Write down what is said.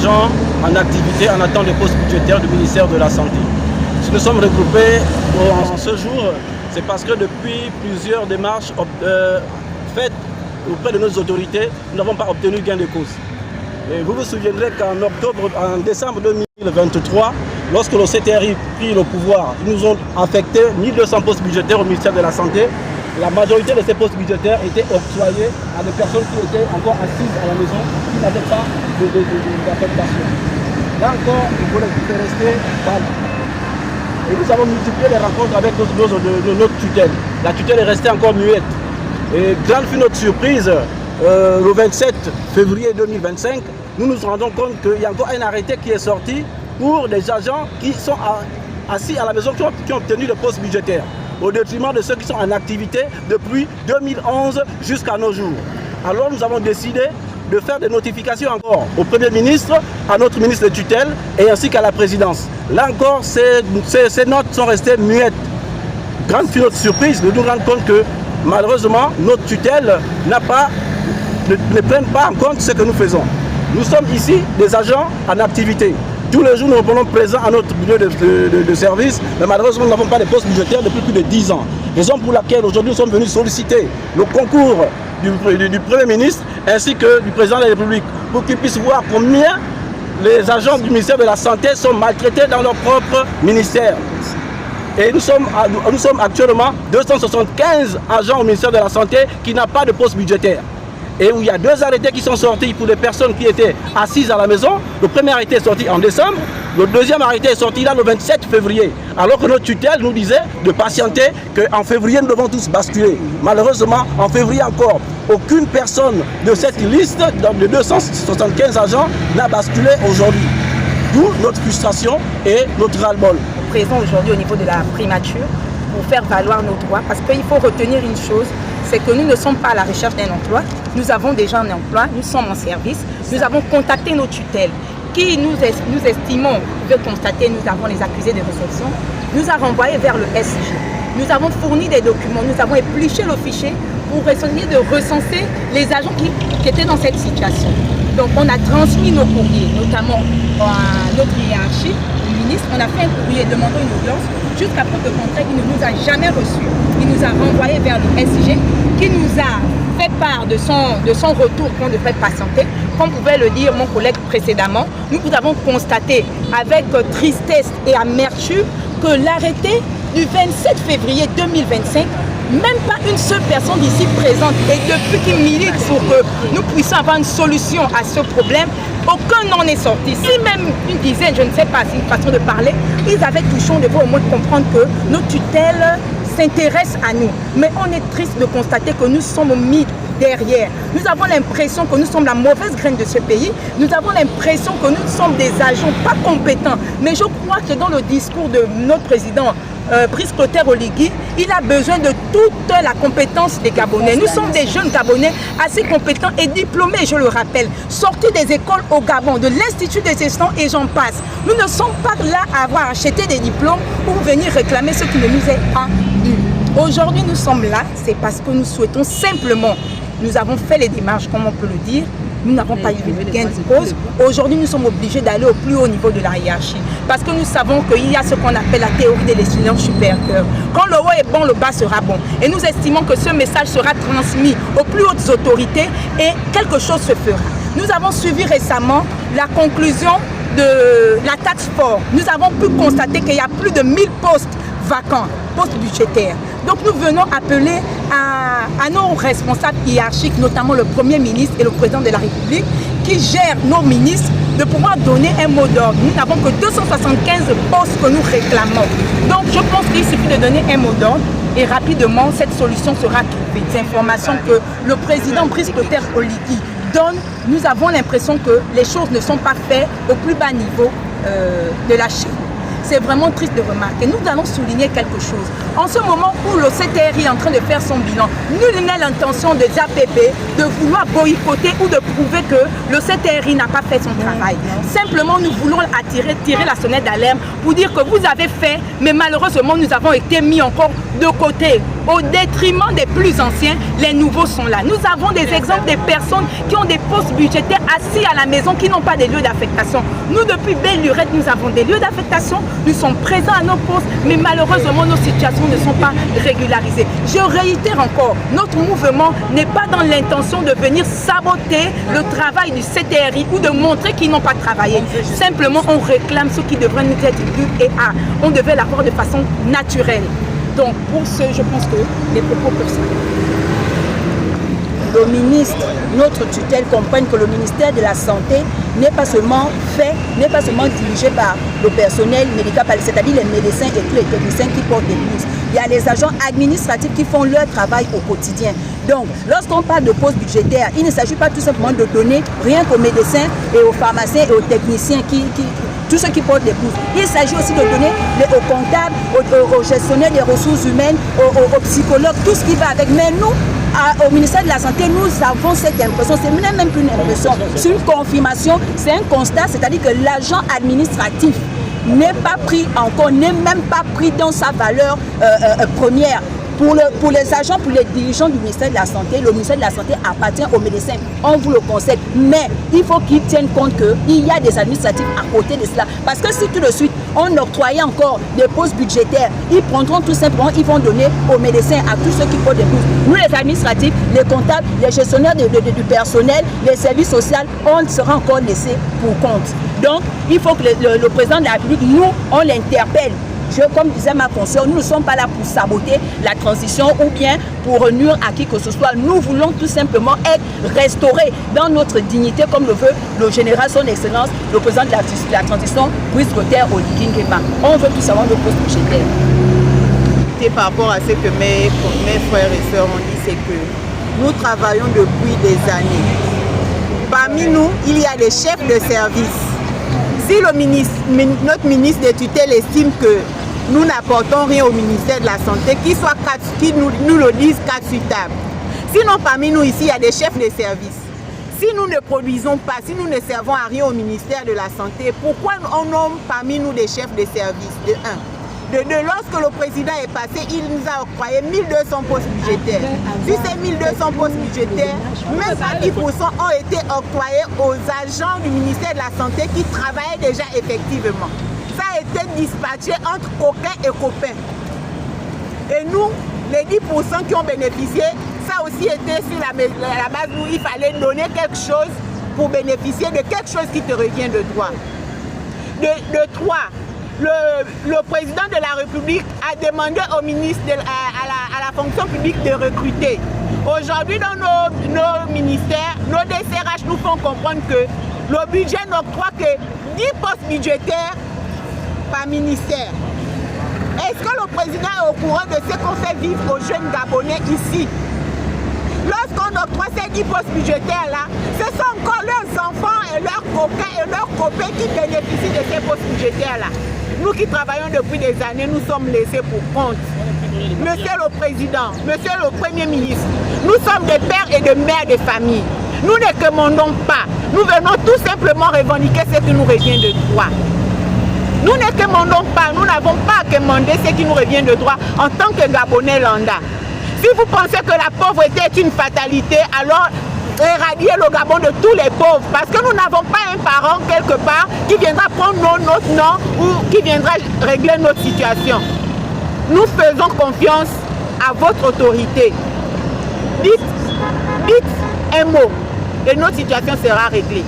agents en activité en attente des postes budgétaires du ministère de la Santé. Si nous sommes regroupés en ce jour, c'est parce que depuis plusieurs démarches faites auprès de nos autorités, nous n'avons pas obtenu gain de cause. Et vous vous souviendrez qu'en décembre 2023, lorsque le CTRI prit le pouvoir, ils nous ont affecté 1200 postes budgétaires au ministère de la Santé. La majorité de ces postes budgétaires étaient octroyés à des personnes qui étaient encore assises à la maison, qui n'avaient pas d'affectation. Là encore, le collectif est resté calme. Et nous avons multiplié les rencontres avec notre tutelle. La tutelle est restée encore muette. Et grande fut notre surprise, le 27 février 2025, nous nous rendons compte qu'il y a encore un arrêté qui est sorti pour les agents qui sont assis à la maison, qui ont obtenu le poste budgétaire, au détriment de ceux qui sont en activité depuis 2011 jusqu'à nos jours. Alors nous avons décidé de faire des notifications encore au Premier ministre, à notre ministre de tutelle et ainsi qu'à la présidence. Là encore, ces notes sont restées muettes. Grande fut notre surprise de nous rendre compte que malheureusement, notre tutelle ne prenne pas en compte ce que nous faisons. Nous sommes ici des agents en activité. Tous les jours, nous reprenons présent à notre bureau de service, mais malheureusement, nous n'avons pas de poste budgétaire depuis plus de 10 ans. Raison pour laquelle aujourd'hui, nous sommes venus solliciter le concours du Premier ministre ainsi que du Président de la République pour qu'ils puissent voir combien les agents du ministère de la Santé sont maltraités dans leur propre ministère. Et nous sommes actuellement 275 agents au ministère de la Santé qui n'ont pas de poste budgétaire. Et où il y a 2 arrêtés qui sont sortis pour les personnes qui étaient assises à la maison. Le premier arrêté est sorti en décembre, le deuxième arrêté est sorti là le 27 février. Alors que notre tutelle nous disait de patienter, qu'en février nous devons tous basculer. Malheureusement, en février encore, aucune personne de cette liste de 275 agents n'a basculé aujourd'hui. D'où notre frustration et notre ras-le-bol. Présent aujourd'hui au niveau de la primature pour faire valoir nos droits, parce qu'il faut retenir une chose, c'est que nous ne sommes pas à la recherche d'un emploi, nous avons déjà un emploi, nous sommes en service, nous avons contacté nos tutelles qui nous estimons, vous pouvez constater, nous avons les accusés de réception, nous a renvoyés vers le SG. Nous avons fourni des documents, nous avons épluché le fichier pour essayer de recenser les agents qui étaient dans cette situation. Donc on a transmis nos courriers, notamment à notre hiérarchie, le ministre, on a fait un courrier demandant une audience. Jusqu'à preuve de contraire, il ne nous a jamais reçus. Il nous a renvoyés vers le SIG qui nous a fait part de son retour qu'on devrait patienter. Comme pouvait le dire mon collègue précédemment, nous avons constaté avec tristesse et amertume que l'arrêté du 27 février 2025, même pas une seule personne ici présente, et depuis qu'ils militent pour que nous puissions avoir une solution à ce problème, aucun n'en est sorti. Si même une dizaine, je ne sais pas, c'est une façon de parler, ils avaient touché, on devait au moins comprendre que nos tutelles s'intéressent à nous. Mais on est triste de constater que nous sommes mis derrière. Nous avons l'impression que nous sommes la mauvaise graine de ce pays. Nous avons l'impression que nous sommes des agents pas compétents. Mais je crois que dans le discours de notre président, Brice Clotaire Oligui, il a besoin de toute la compétence des Gabonais. Nous sommes des jeunes Gabonais assez compétents et diplômés, je le rappelle, sortis des écoles au Gabon, de l'Institut des gestions et j'en passe. Nous ne sommes pas là à avoir acheté des diplômes pour venir réclamer ce qui ne nous est pas dû. Aujourd'hui, nous sommes là, c'est parce que nous souhaitons simplement, nous avons fait les démarches, comme on peut le dire, nous n'avons pas eu de gain de cause. Aujourd'hui, nous sommes obligés d'aller au plus haut niveau de la hiérarchie. Parce que nous savons qu'il y a ce qu'on appelle la théorie de l'échelon supérieur. Quand le haut est bon, le bas sera bon. Et nous estimons que ce message sera transmis aux plus hautes autorités et quelque chose se fera. Nous avons suivi récemment la conclusion de la taxe sport. Nous avons pu constater qu'il y a plus de 1000 postes vacants, postes budgétaires. Donc nous venons appeler à nos responsables hiérarchiques, notamment le Premier ministre et le Président de la République, qui gèrent nos ministres, de pouvoir donner un mot d'ordre. Nous n'avons que 275 postes que nous réclamons. Donc je pense qu'il suffit de donner un mot d'ordre et rapidement cette solution sera trouvée. Ces informations que le président Brice Clotaire Oligui donne, nous avons l'impression que les choses ne sont pas faites au plus bas niveau de la Chine. c'est vraiment triste de remarquer. Nous allons souligner quelque chose. En ce moment où le CTRI est en train de faire son bilan, nul n'est l'intention de l'APP de vouloir boycotter ou de prouver que le CTRI n'a pas fait son travail. Simplement, nous voulons tirer la sonnette d'alarme pour dire que vous avez fait, mais malheureusement, nous avons été mis encore de côté. Au détriment des plus anciens, les nouveaux sont là. Nous avons des exemples des personnes qui ont des postes budgétaires assis à la maison, qui n'ont pas de lieux d'affectation. Nous, depuis belle lurette, nous avons des lieux d'affectation, nous sommes présents à nos postes, mais malheureusement, nos situations ne sont pas régularisées. Je réitère encore, notre mouvement n'est pas dans l'intention de venir saboter le travail du CTRI ou de montrer qu'ils n'ont pas travaillé. Simplement, on réclame ce qui devrait nous être dû et on devait l'avoir de façon naturelle. Donc, pour ce, je pense que les propos personnels. Le ministre, notre tutelle, comprenne que le ministère de la Santé n'est pas seulement dirigé par le personnel médical, c'est-à-dire les médecins et tous les techniciens qui portent des blouses. Il y a les agents administratifs qui font leur travail au quotidien. Donc, lorsqu'on parle de postes budgétaires, il ne s'agit pas tout simplement de donner rien qu'aux médecins et aux pharmaciens et aux techniciens tous ceux qui portent des blouses. Il s'agit aussi de donner aux comptables, aux gestionnaires des ressources humaines, aux psychologues, tout ce qui va avec. Mais nous, au ministère de la Santé, nous avons cette impression, c'est même plus une impression, c'est une confirmation, c'est un constat, c'est-à-dire que l'agent administratif n'est pas pris en compte, n'est même pas pris dans sa valeur première. Pour les agents, pour les dirigeants du ministère de la Santé, le ministère de la Santé appartient aux médecins. On vous le conseille. Mais il faut qu'ils tiennent compte qu'il y a des administratifs à côté de cela. Parce que si tout de suite, on octroyait encore des postes budgétaires, ils prendront tout simplement, ils vont donner aux médecins, à tous ceux qui portent des postes. Nous, les administratifs, les comptables, les gestionnaires du personnel, les services sociaux, on sera encore laissés pour compte. Donc, il faut que le président de la République, nous, on l'interpelle. Comme disait ma consoeur, nous ne sommes pas là pour saboter la transition ou bien pour nuire à qui que ce soit. Nous voulons tout simplement être restaurés dans notre dignité, comme le veut le général, son excellence, le président de la transition, Brice Clotaire Oligui Nguema. On veut tout savoir nos postes budgétaires. Et par rapport à ce que mes frères et sœurs ont dit, c'est que nous travaillons depuis des années. Parmi nous, il y a des chefs de service. Si notre ministre de tutelle estime que nous n'apportons rien au ministère de la Santé, qu'il nous le dise 4 sur table. Sinon, parmi nous ici, il y a des chefs de service. Si nous ne produisons pas, si nous ne servons à rien au ministère de la Santé, pourquoi on nomme parmi nous des chefs de service? De 1. De 2, lorsque le président est passé, il nous a octroyé 1200 postes budgétaires. Si ces 1200 postes budgétaires, même pas 10% ont été octroyés aux agents du ministère de la Santé qui travaillaient déjà effectivement. Ça a été dispatché entre coquins et copains. Et nous, les 10% qui ont bénéficié, ça aussi était sur la base où il fallait donner quelque chose pour bénéficier de quelque chose qui te revient de droit. De 3, le président de la République a demandé au ministre à la fonction publique de recruter. Aujourd'hui, dans nos ministères, nos DCRH nous font comprendre que le budget n'octroie que 10 postes budgétaires par ministère. Est-ce que le président est au courant de ce qu'on fait vivre aux jeunes Gabonais ici? Lorsqu'on octroie ces 10 postes budgétaires-là, ce sont encore leurs enfants et leurs copains et leurs copains qui bénéficient de ces postes budgétaires-là. Nous qui travaillons depuis des années, nous sommes laissés pour compte. Monsieur le Président, Monsieur le Premier ministre, nous sommes des pères et des mères de famille. Nous ne commandons pas. Nous venons tout simplement revendiquer ce qui nous revient de droit. Nous ne commandons pas, nous n'avons pas à commander ce qui nous revient de droit en tant que Gabonais lambda. Si vous pensez que la pauvreté est une fatalité, alors éradier le Gabon de tous les pauvres, parce que nous n'avons pas un parent quelque part qui viendra prendre notre nom ou qui viendra régler notre situation. Nous faisons confiance à votre autorité. Dites un mot et notre situation sera réglée.